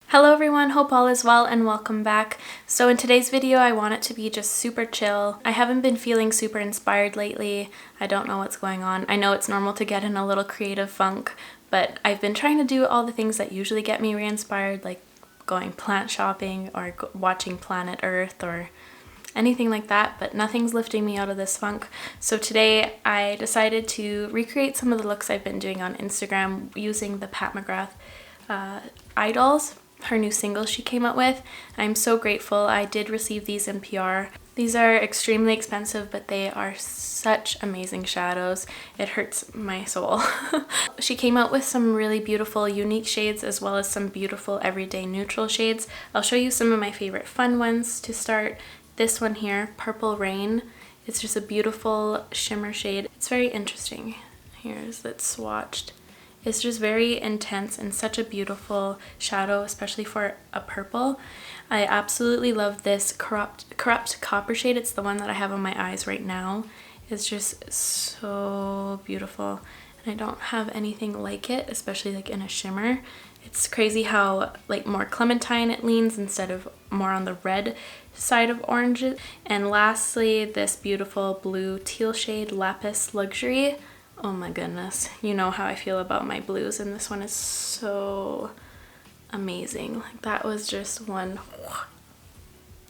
Hello everyone, hope all is well and welcome back. So in today's video I want it to be just super chill. I haven't been feeling super inspired lately. I don't know what's going on. I know it's normal to get in a little creative funk, but I've been trying to do all the things that usually get me re-inspired, like going plant shopping or watching Planet Earth or anything like that, but nothing's lifting me out of this funk. So today I decided to recreate some of the looks I've been doing on Instagram using the Pat McGrath Eyedols, her new single she came out with. I'm so grateful. I did receive these in PR. These are extremely expensive, but they are such amazing shadows. It hurts my soul. She came out with some really beautiful unique shades as well as some beautiful everyday neutral shades. I'll show you some of my favorite fun ones to start. This one here, Purple Rain. It's just a beautiful shimmer shade. It's very interesting. Here's it swatched. It's just very intense and such a beautiful shadow, especially for a purple. I absolutely love this corrupt copper shade. It's the one that I have on my eyes right now. It's just so beautiful. And I don't have anything like it, especially like in a shimmer. It's crazy how like more clementine it leans instead of more on the red side of oranges. And lastly, this beautiful blue teal shade, Lapis Luxury. Oh my goodness, you know how I feel about my blues, and this one is so amazing. Like that was just one,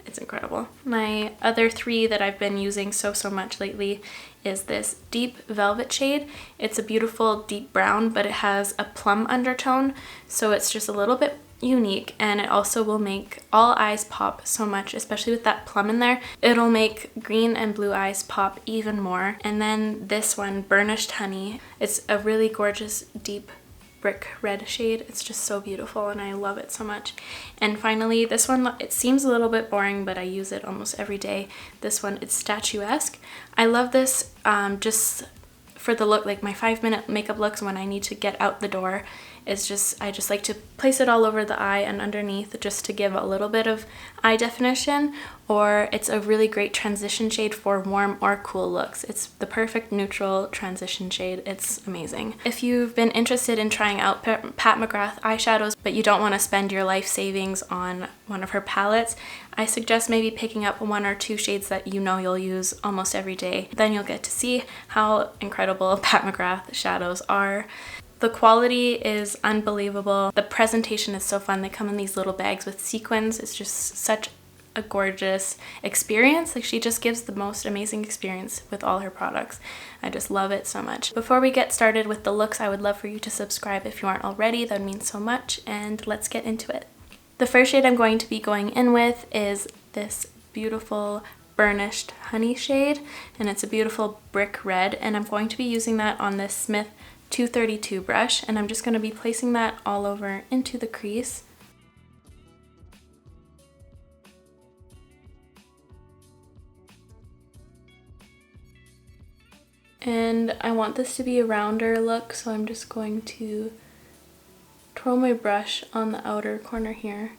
it's incredible. My other three that I've been using so much lately is this Deep Velvet shade. It's a beautiful deep brown, but it has a plum undertone, so it's just a little bit unique, and it also will make all eyes pop so much, especially with that plum in there. It'll make green and blue eyes pop even more. And then this one, Burnished Honey. It's a really gorgeous deep brick red shade. It's just so beautiful and I love it so much. And finally, this one, it seems a little bit boring, but I use it almost every day. This one, it's Statuesque. I love this just for the look, like my 5-minute makeup looks when I need to get out the door. It's just, I just like to place it all over the eye and underneath just to give a little bit of eye definition, or it's a really great transition shade for warm or cool looks. It's the perfect neutral transition shade. It's amazing. If you've been interested in trying out Pat McGrath eyeshadows, but you don't want to spend your life savings on one of her palettes, I suggest maybe picking up 1 or 2 shades that you know you'll use almost every day. Then you'll get to see how incredible Pat McGrath shadows are. The quality is unbelievable. The presentation is so fun. They come in these little bags with sequins. It's just such a gorgeous experience. Like, she just gives the most amazing experience with all her products. I just love it so much. Before we get started with the looks, I would love for you to subscribe if you aren't already. That would mean so much, and let's get into it. The first shade I'm going to be going in with is this beautiful Burnished Honey shade, and it's a beautiful brick red, and I'm going to be using that on this Smith 232 brush, and I'm just going to be placing that all over into the crease. And I want this to be a rounder look, so I'm just going to twirl my brush on the outer corner here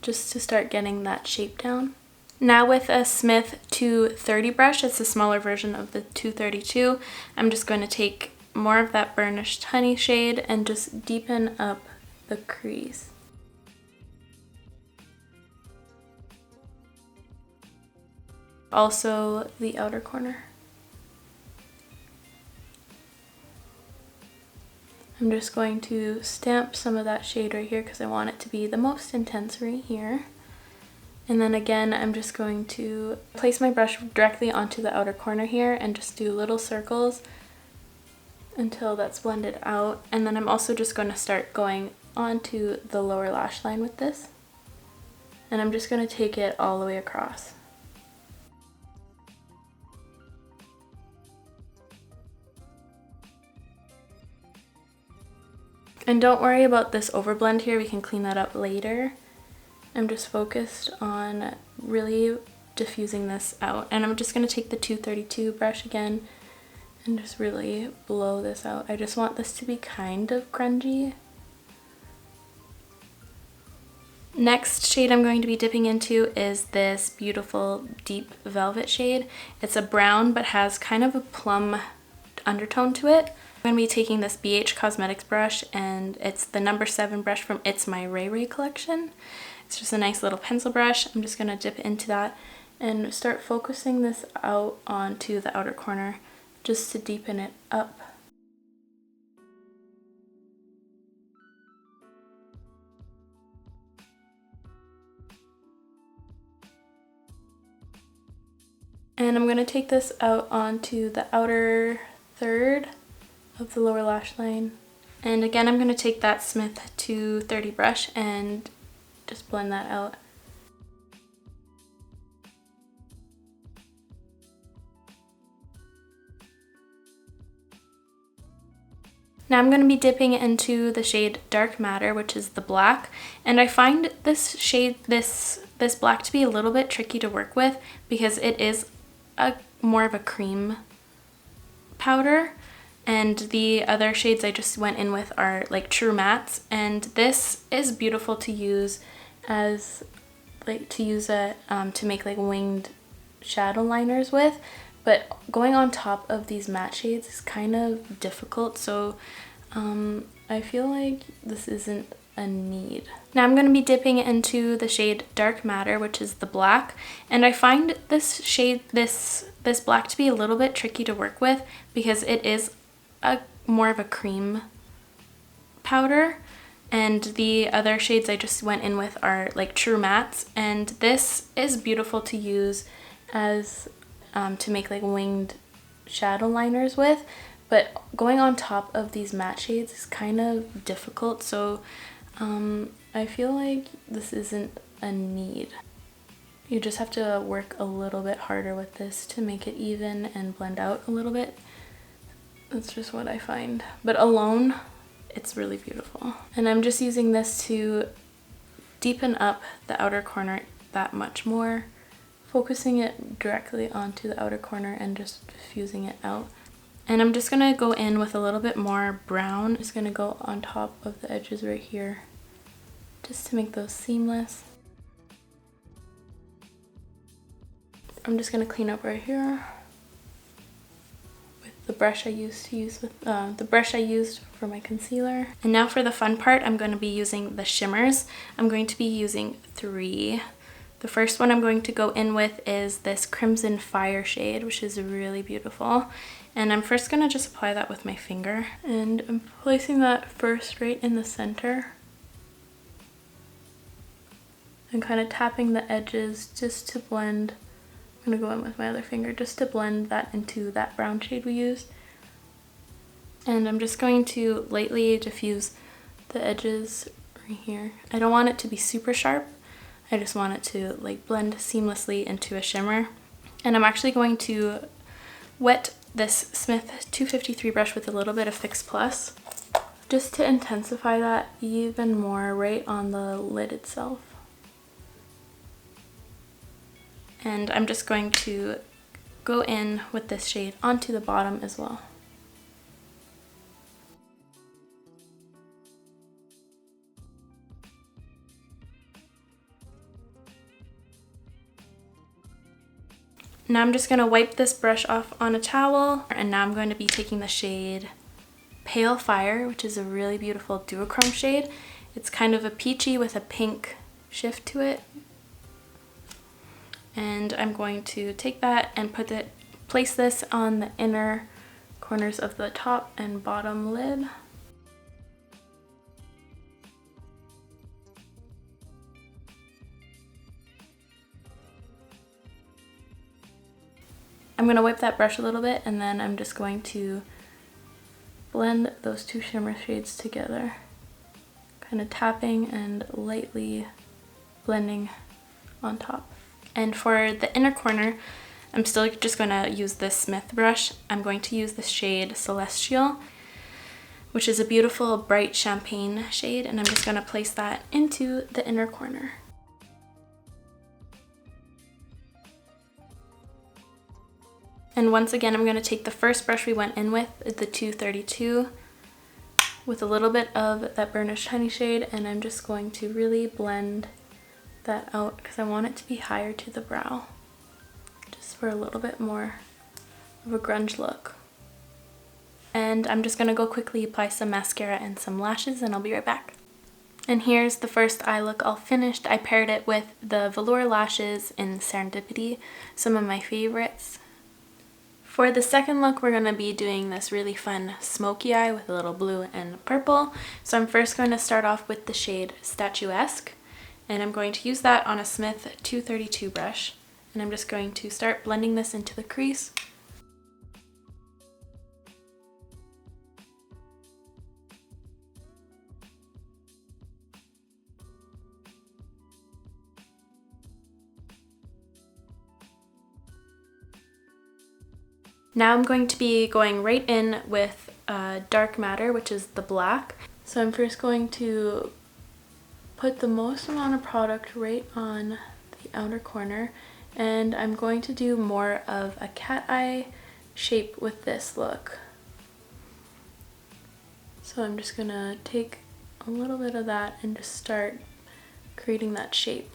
just to start getting that shape down. Now with a Smith 230 brush, it's a smaller version of the 232, I'm just going to take more of that Burnished Honey shade and just deepen up the crease. Also the outer corner. I'm just going to stamp some of that shade right here because I want it to be the most intense right here. And then again, I'm just going to place my brush directly onto the outer corner here and just do little circles until that's blended out. And then I'm also just going to start going onto the lower lash line with this. And I'm just going to take it all the way across. And don't worry about this overblend here, we can clean that up later. I'm just focused on really diffusing this out. And I'm just going to take the 232 brush again and just really blow this out. I just want this to be kind of grungy. Next shade I'm going to be dipping into is this beautiful Deep Velvet shade. It's a brown but has kind of a plum undertone to it. I'm going to be taking this BH Cosmetics brush, and it's the number 7 brush from It's My Ray Ray collection. It's just a nice little pencil brush. I'm just going to dip into that and start focusing this out onto the outer corner just to deepen it up. And I'm going to take this out onto the outer third of the lower lash line. And again, I'm going to take that Smith 230 brush and just blend that out. Now I'm going to be dipping into the shade Dark Matter, which is the black, and I find this shade, this black, to be a little bit tricky to work with because it is more of a cream powder, and the other shades I just went in with are like true mattes, and this is beautiful to use as to make like winged shadow liners with, but going on top of these matte shades is kind of difficult, so I feel like this isn't a need. Now I'm going to be dipping into the shade Dark Matter, which is the black, and I find this shade, this black, to be a little bit tricky to work with because it is more of a cream powder, and the other shades I just went in with are like true mattes, and this is beautiful to use as to make like winged shadow liners with, but going on top of these matte shades is kind of difficult, so I feel like this isn't a need. You just have to work a little bit harder with this to make it even and blend out a little bit. That's just what I find. But alone, it's really beautiful. And I'm just using this to deepen up the outer corner that much more, focusing it directly onto the outer corner and just diffusing it out. And I'm just gonna go in with a little bit more brown. Just gonna go on top of the edges right here, just to make those seamless. I'm just gonna clean up right here with the brush I used for my concealer. And now for the fun part, I'm going to be using the shimmers. I'm going to be using 3. The first one I'm going to go in with is this Crimson Fire shade, which is really beautiful. And I'm first going to just apply that with my finger. And I'm placing that first right in the center. And kind of tapping the edges just to blend. I'm going to go in with my other finger just to blend that into that brown shade we used. And I'm just going to lightly diffuse the edges right here. I don't want it to be super sharp. I just want it to like blend seamlessly into a shimmer. And I'm actually going to wet this Smith 253 brush with a little bit of Fix Plus just to intensify that even more right on the lid itself. And I'm just going to go in with this shade onto the bottom as well. Now I'm just going to wipe this brush off on a towel, and now I'm going to be taking the shade Pale Fire, which is a really beautiful duochrome shade. It's kind of a peachy with a pink shift to it. And I'm going to take that and place this on the inner corners of the top and bottom lid. I'm going to wipe that brush a little bit, and then I'm just going to blend those 2 shimmer shades together, kind of tapping and lightly blending on top. And for the inner corner, I'm still just going to use this Smith brush. I'm going to use the shade Celestial, which is a beautiful bright champagne shade, and I'm just going to place that into the inner corner. And once again, I'm going to take the first brush we went in with, the 232, with a little bit of that burnished honey shade, and I'm just going to really blend that out because I want it to be higher to the brow, just for a little bit more of a grunge look. and I'm just gonna go quickly apply some mascara and some lashes, and I'll be right back. And here's the first eye look all finished. I paired it with the velour lashes in Serendipity, some of my favorites. For the second look, we're going to be doing this really fun smoky eye with a little blue and purple. So I'm first going to start off with the shade Statuesque, and I'm going to use that on a Smith 232 brush. And I'm just going to start blending this into the crease. Now I'm going to be going right in with dark matter, which is the black. So I'm first going to put the most amount of product right on the outer corner, and I'm going to do more of a cat eye shape with this look. So I'm just gonna take a little bit of that and just start creating that shape.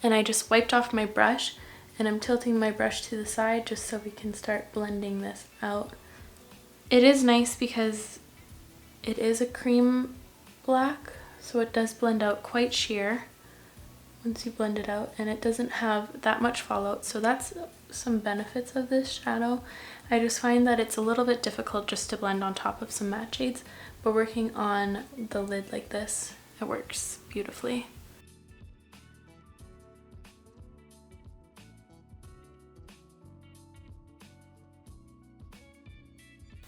And I just wiped off my brush, and I'm tilting my brush to the side just so we can start blending this out. It is nice because it is a cream black, so it does blend out quite sheer once you blend it out, and it doesn't have that much fallout, so that's some benefits of this shadow. I just find that it's a little bit difficult just to blend on top of some matte shades, but working on the lid like this, it works beautifully.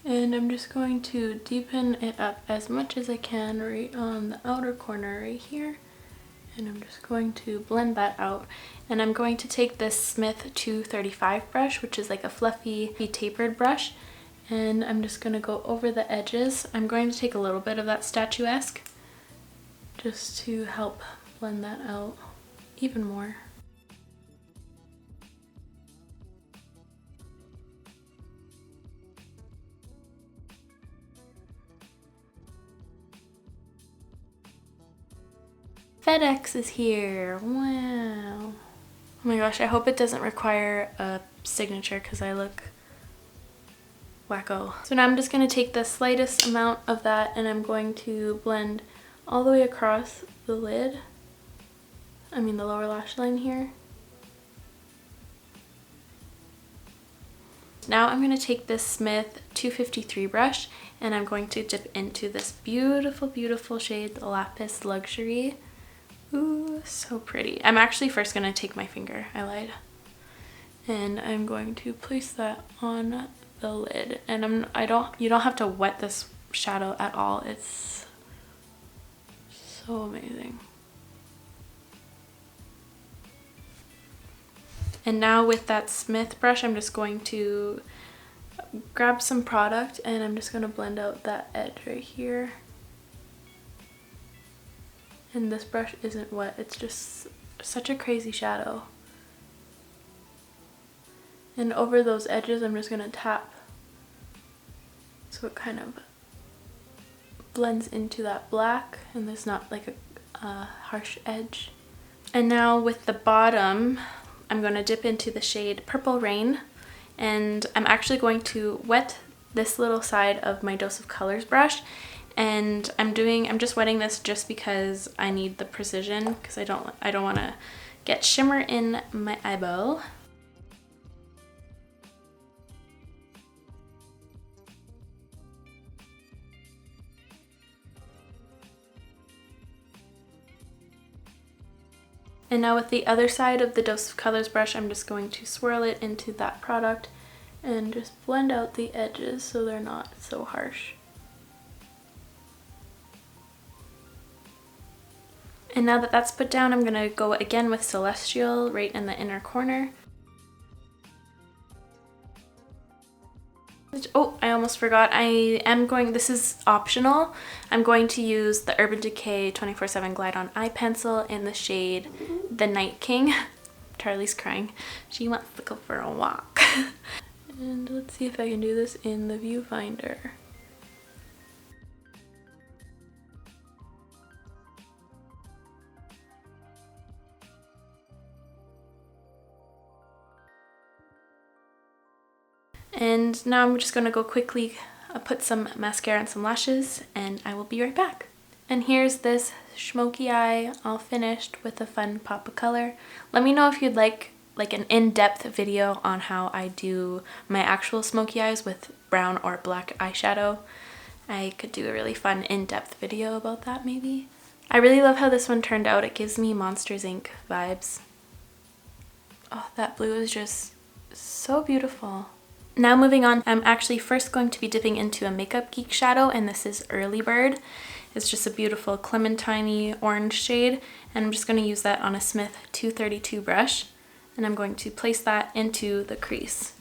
And I'm just going to deepen it up as much as I can right on the outer corner right here. And I'm just going to blend that out. And I'm going to take this Smith 235 brush, which is like a fluffy, tapered brush. And I'm just going to go over the edges. I'm going to take a little bit of that Statuesque just to help blend that out even more. FedEx is here. Wow. Oh my gosh, I hope it doesn't require a signature because I look wacko. So now I'm just going to take the slightest amount of that, and I'm going to blend all the way across the lid. I mean the lower lash line here. Now I'm going to take this Smith 253 brush, and I'm going to dip into this beautiful, beautiful shade, the Lapis Luxury. Ooh, so pretty. I'm actually first going to take my finger. I lied. And I'm going to place that on the lid. And you don't have to wet this shadow at all. It's so amazing. And now with that Smith brush, I'm just going to grab some product, and I'm just going to blend out that edge right here. And this brush isn't wet, it's just such a crazy shadow. And over those edges, I'm just going to tap so it kind of blends into that black and there's not like a harsh edge. And now with the bottom, I'm going to dip into the shade Purple Rain, and I'm actually going to wet this little side of my Dose of Colors brush. And I'm just wetting this just because I need the precision, because I don't want to get shimmer in my eyeball. And now with the other side of the Dose of Colors brush, I'm just going to swirl it into that product and just blend out the edges so they're not so harsh. And now that that's put down, I'm going to go again with Celestial right in the inner corner. Oh, I almost forgot. This is optional. I'm going to use the Urban Decay 24/7 Glide On Eye Pencil in the shade The Night King. Charlie's crying. She wants to go for a walk. And let's see if I can do this in the viewfinder. And now I'm just going to go quickly put some mascara and some lashes, and I will be right back. And here's this smoky eye all finished with a fun pop of color. Let me know if you'd like an in-depth video on how I do my actual smoky eyes with brown or black eyeshadow. I could do a really fun in-depth video about that maybe. I really love how this one turned out. It gives me Monsters Inc. vibes. Oh, that blue is just so beautiful. Now moving on, I'm actually first going to be dipping into a Makeup Geek shadow, and this is Early Bird. It's just a beautiful clementine orange shade, and I'm just going to use that on a Smith 232 brush, and I'm going to place that into the crease.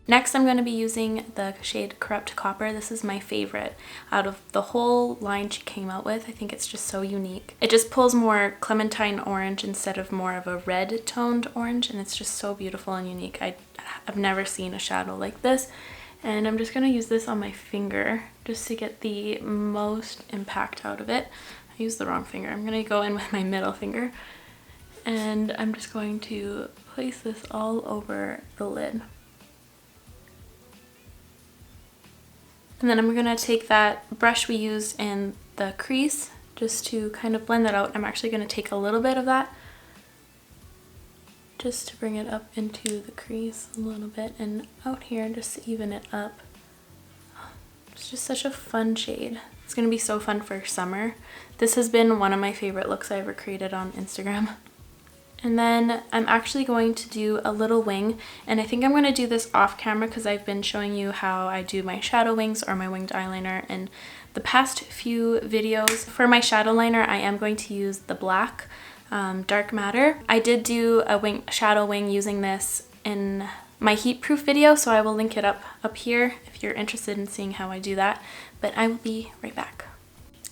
Next, I'm going to be using the shade Corrupt Copper. This is my favorite out of the whole line she came out with. I think it's just so unique. It just pulls more clementine orange instead of more of a red toned orange, and it's just so beautiful and unique. I've never seen a shadow like this, and I'm just going to use this on my finger just to get the most impact out of it. I used the wrong finger. I'm going to go in with my middle finger, and I'm just going to place this all over the lid. And then I'm going to take that brush we used in the crease just to kind of blend that out. I'm actually going to take a little bit of that just to bring it up into the crease a little bit and out here just to even it up. It's just such a fun shade. It's going to be so fun for summer. This has been one of my favorite looks I ever created on Instagram. And then I'm actually going to do a little wing, and I think I'm going to do this off camera because I've been showing you how I do my shadow wings or my winged eyeliner in the past few videos. For my shadow liner, I am going to use the black Dark Matter. I did do a shadow wing using this in my heat proof video, so I will link it up here if you're interested in seeing how I do that, but I will be right back.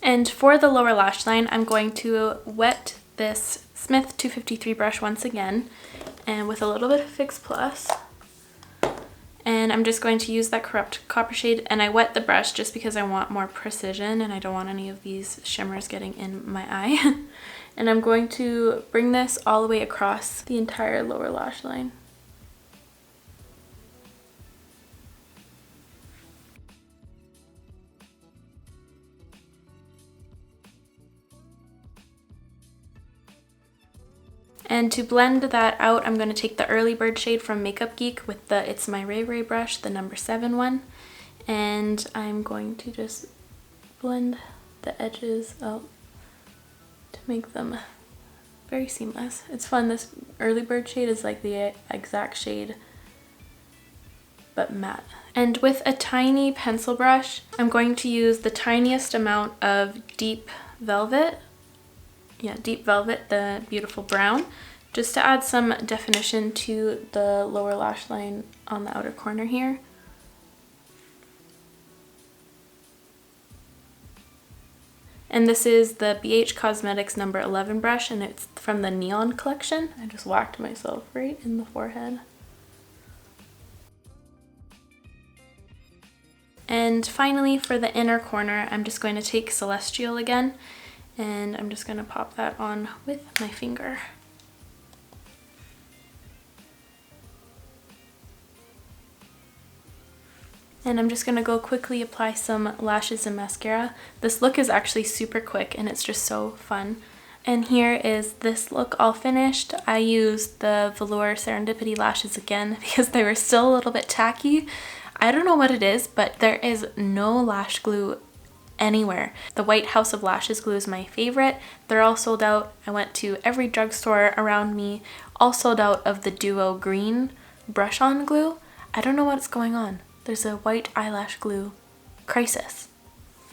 And for the lower lash line, I'm going to wet this Smith 253 brush once again, and with a little bit of Fix Plus, and I'm just going to use that Corrupt Copper shade, and I wet the brush just because I want more precision and I don't want any of these shimmers getting in my eye. And I'm going to bring this all the way across the entire lower lash line. And to blend that out, I'm going to take the Early Bird shade from Makeup Geek with the It's My Ray Ray brush, the number 7 one. And I'm going to just blend the edges out to make them very seamless. It's fun. This Early Bird shade is like the exact shade, but matte. And with a tiny pencil brush, I'm going to use the tiniest amount of Deep Velvet. Yeah, Deep Velvet, the beautiful brown, just to add some definition to the lower lash line on the outer corner here. And this is the BH Cosmetics number 11 brush, and it's from the Neon collection. I just whacked myself right in the forehead. And finally, for the inner corner, I'm just going to take Celestial again, and I'm just going to pop that on with my finger. And I'm just going to go quickly apply some lashes and mascara. This look is actually super quick and it's just so fun. And here is this look all finished. I used the Velour Serendipity lashes again because they were still a little bit tacky. I don't know what it is, but there is no lash glue anywhere. The White House of Lashes glue is my favorite. They're all sold out. I went to every drugstore around me, all sold out of the Duo Green brush on glue. I don't know what's going on. There's a white eyelash glue crisis.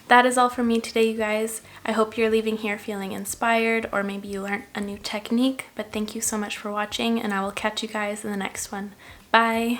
That is all for me today, you guys. I hope you're leaving here feeling inspired, or maybe you learned a new technique, but thank you so much for watching, and I will catch you guys in the next one. Bye!